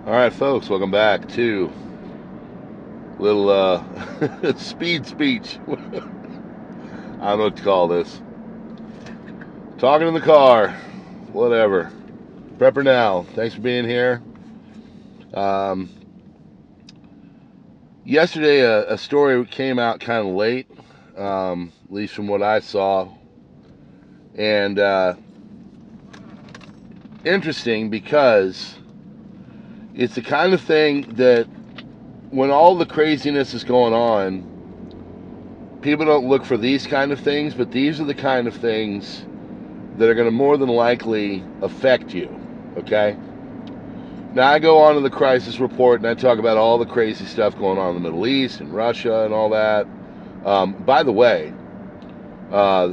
All right, folks, welcome back to little speed speech. I don't know what to call this. Talking in the car, whatever. PrepperNow, thanks for being here. Yesterday, a story came out kind of late, at least from what I saw, and interesting because it's the kind of thing that when all the craziness is going on, people don't look for these kind of things, but these are the kind of things that are going to more than likely affect you, okay? Now, I go on to the crisis report, and I talk about all the crazy stuff going on in the Middle East and Russia and all that. By the way,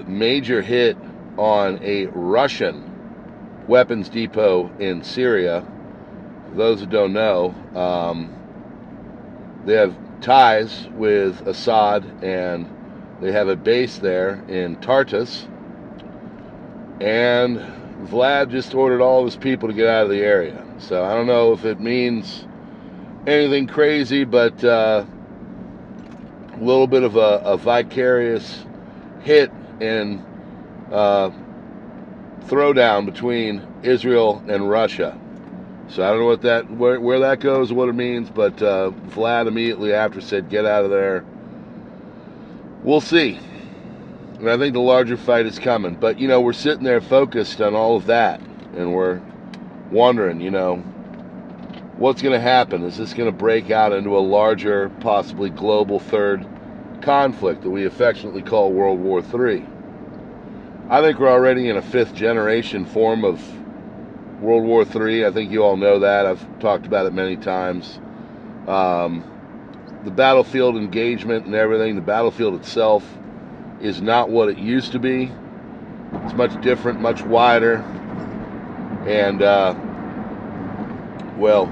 major hit on a Russian weapons depot in Syria. For those who don't know, they have ties with Assad, and they have a base there in Tartus. And Vlad just ordered all of his people to get out of the area. So I don't know if it means anything crazy, but a little bit of a vicarious hit and throwdown between Israel and Russia. So I don't know what where that goes, what it means, but Vlad immediately after said, "Get out of there." We'll see. And I think the larger fight is coming. But, you know, we're sitting there focused on all of that, and we're wondering, you know, what's going to happen? Is this going to break out into a larger, possibly global third conflict that we affectionately call World War III? I think we're already in a fifth generation form of World War III. I think you all know that. I've talked about it many times. The battlefield engagement and everything, the battlefield itself is not what it used to be. It's much different, much wider. And, well,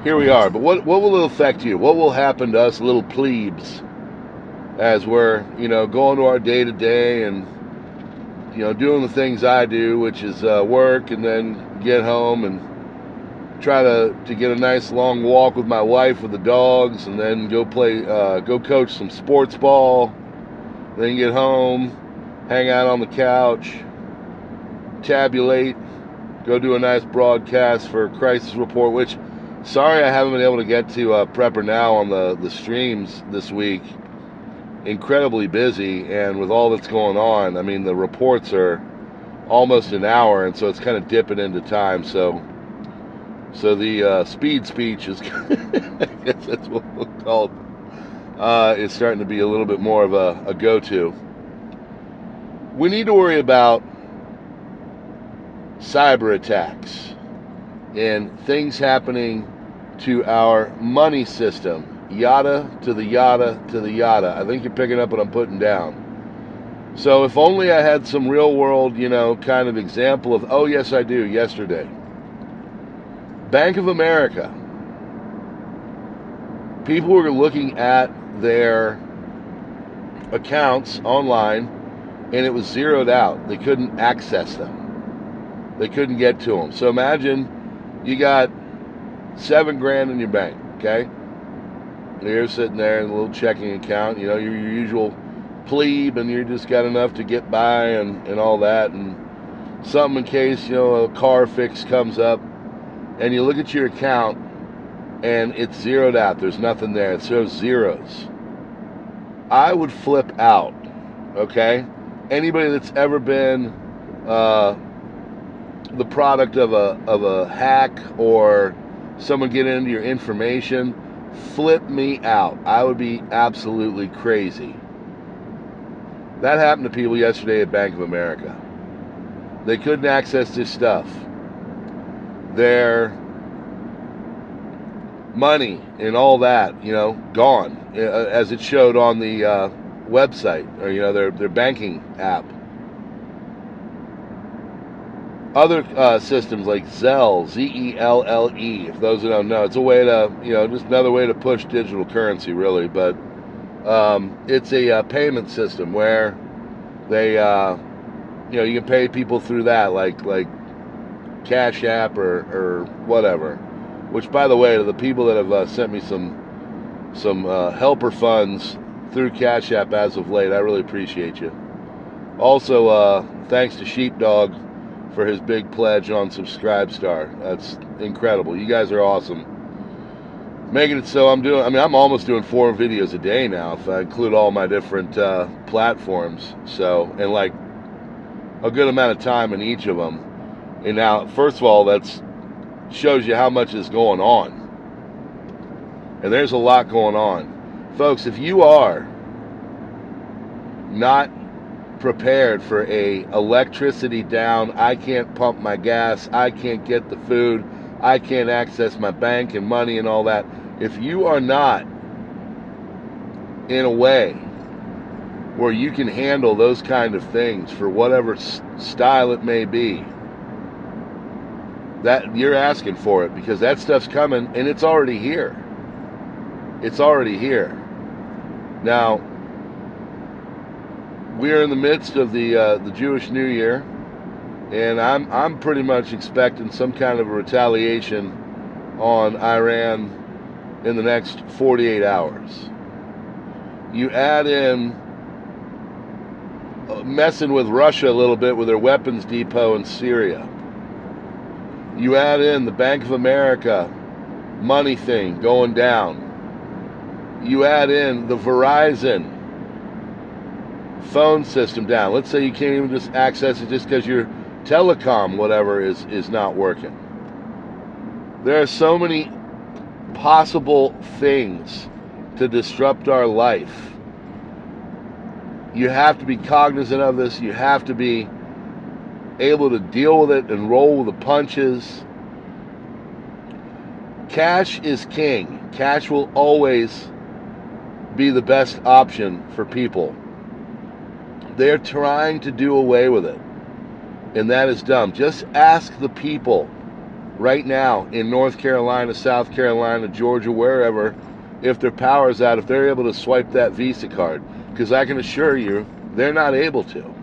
here we are. But what will it affect you? What will happen to us little plebes as we're, you know, going to our day-to-day and, you know, doing the things I do, which is work and then get home and try to get a nice long walk with my wife with the dogs, and then go coach some sports ball, then get home, hang out on the couch, tabulate, go do a nice broadcast for Crisis Report, which, sorry I haven't been able to get to PrepperNow on the streams this week. Incredibly busy, and with all that's going on, I mean, the reports are almost an hour, and so it's kind of dipping into time. So the speed speech is, I guess that's what we'll call it, is starting to be a little bit more of a go-to. We need to worry about cyber attacks and things happening to our money system. Yada to the yada to the yada. I think you're picking up what I'm putting down. So if only I had some real world, you know, kind of example of, oh yes I do, yesterday. Bank of America. People were looking at their accounts online, and it was zeroed out. They couldn't access them. They couldn't get to them. So imagine you got $7,000 in your bank, okay? You're sitting there in a little checking account, you know, your usual plebe, and you just got enough to get by and all that, and something in case, you know, a car fix comes up, and you look at your account, and it's zeroed out. There's nothing there. It shows zeros. I would flip out, okay? Anybody that's ever been the product of a hack or someone getting into your information, flip me out. I would be absolutely crazy. That happened to people yesterday at Bank of America. They couldn't access this stuff. Their money and all that, you know, gone, as it showed on the website, or, you know, their banking app. Other systems like Zelle, Z-E-L-L-E, if those who don't know, it's a way to, you know, just another way to push digital currency, really, but it's a payment system where they, you know, you can pay people through that, like cash.app or whatever. which, by the way, to the people that have sent me some helper funds through Cash App as of late, I really appreciate you. Also, thanks to Sheepdog for his big pledge on Subscribestar. That's incredible. You guys are awesome. Making it so I'm almost doing 4 videos a day now if I include all my different platforms. So, and like a good amount of time in each of them. And now, first of all, that shows you how much is going on. And there's a lot going on. Folks, if you are not prepared for a electricity down, I can't pump my gas, I can't get the food, I can't access my bank and money and all that. If you are not in a way where you can handle those kind of things for whatever style it may be, that you're asking for it, because that stuff's coming and it's already here. It's already here. Now, we are in the midst of the Jewish New Year, and I'm pretty much expecting some kind of a retaliation on Iran in the next 48 hours. You add in messing with Russia a little bit with their weapons depot in Syria. You add in the Bank of America money thing going down. You add in the Verizon phone system down. Let's say you can't even just access it just because your telecom whatever is not working. There are so many possible things to disrupt our life. You have to be cognizant of this. You have to be able to deal with it and roll with the punches. Cash is king. Cash will always be the best option for people. They're trying to do away with it, and that is dumb. Just ask the people right now in North Carolina, South Carolina, Georgia, wherever, if their power's out, if they're able to swipe that Visa card, because I can assure you they're not able to.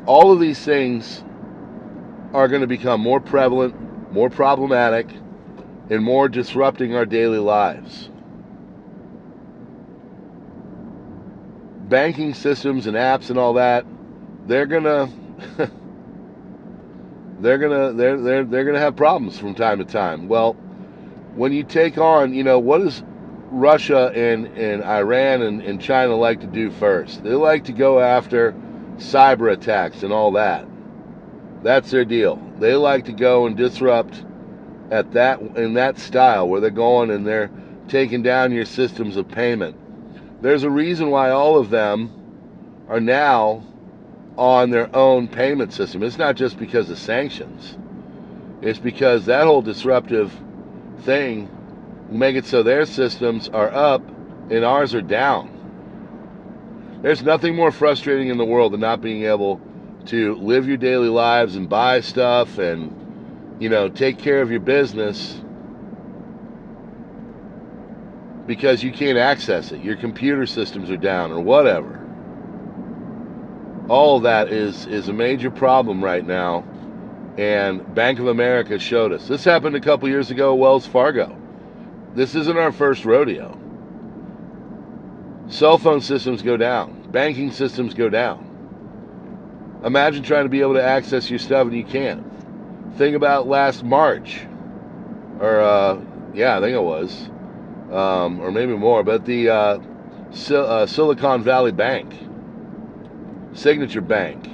All of these things are going to become more prevalent, more problematic, and more disrupting our daily lives. Banking systems and apps and all that, they're gonna they're gonna have problems from time to time. Well, when you take on, what does Russia and Iran and China like to do first? They like to go after cyber attacks and all that. That's their deal. They like to go and disrupt in that style, where they're going and they're taking down your systems of payment. There's a reason why all of them are now on their own payment system. It's not just because of sanctions. It's because that whole disruptive thing will make it so their systems are up and ours are down. There's nothing more frustrating in the world than not being able to live your daily lives and buy stuff and take care of your business because you can't access it. Your computer systems are down or whatever. All of that is a major problem right now, and Bank of America showed us. This happened a couple years ago, Wells Fargo. This isn't our first rodeo. Cell phone systems go down. Banking systems go down. Imagine trying to be able to access your stuff and you can't. Think about last March, or I think it was, or maybe more, but the Silicon Valley Bank, Signature Bank.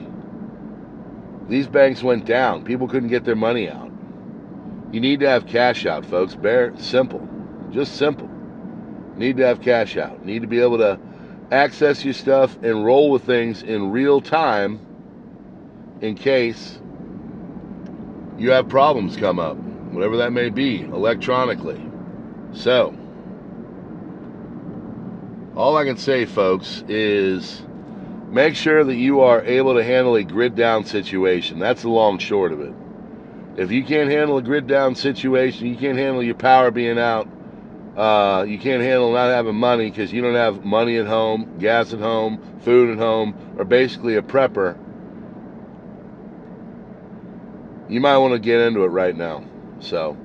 These banks went down. People couldn't get their money out. You need to have cash out, folks. Simple. Just simple. Need to have cash out. Need to be able to access your stuff and roll with things in real time in case you have problems come up, whatever that may be, electronically. So, all I can say, folks, is make sure that you are able to handle a grid down situation. That's the long short of it. If you can't handle a grid down situation, you can't handle your power being out, you can't handle not having money because you don't have money at home, gas at home, food at home, or basically a prepper, you might want to get into it right now. So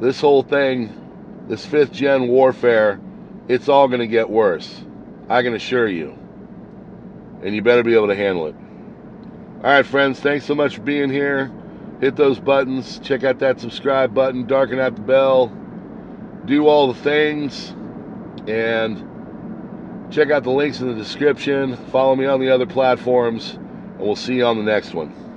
this whole thing, this 5th gen warfare, it's all going to get worse. I can assure you. And you better be able to handle it. All right, friends, thanks so much for being here. Hit those buttons. Check out that subscribe button. Darken out the bell. Do all the things. And check out the links in the description. Follow me on the other platforms. And we'll see you on the next one.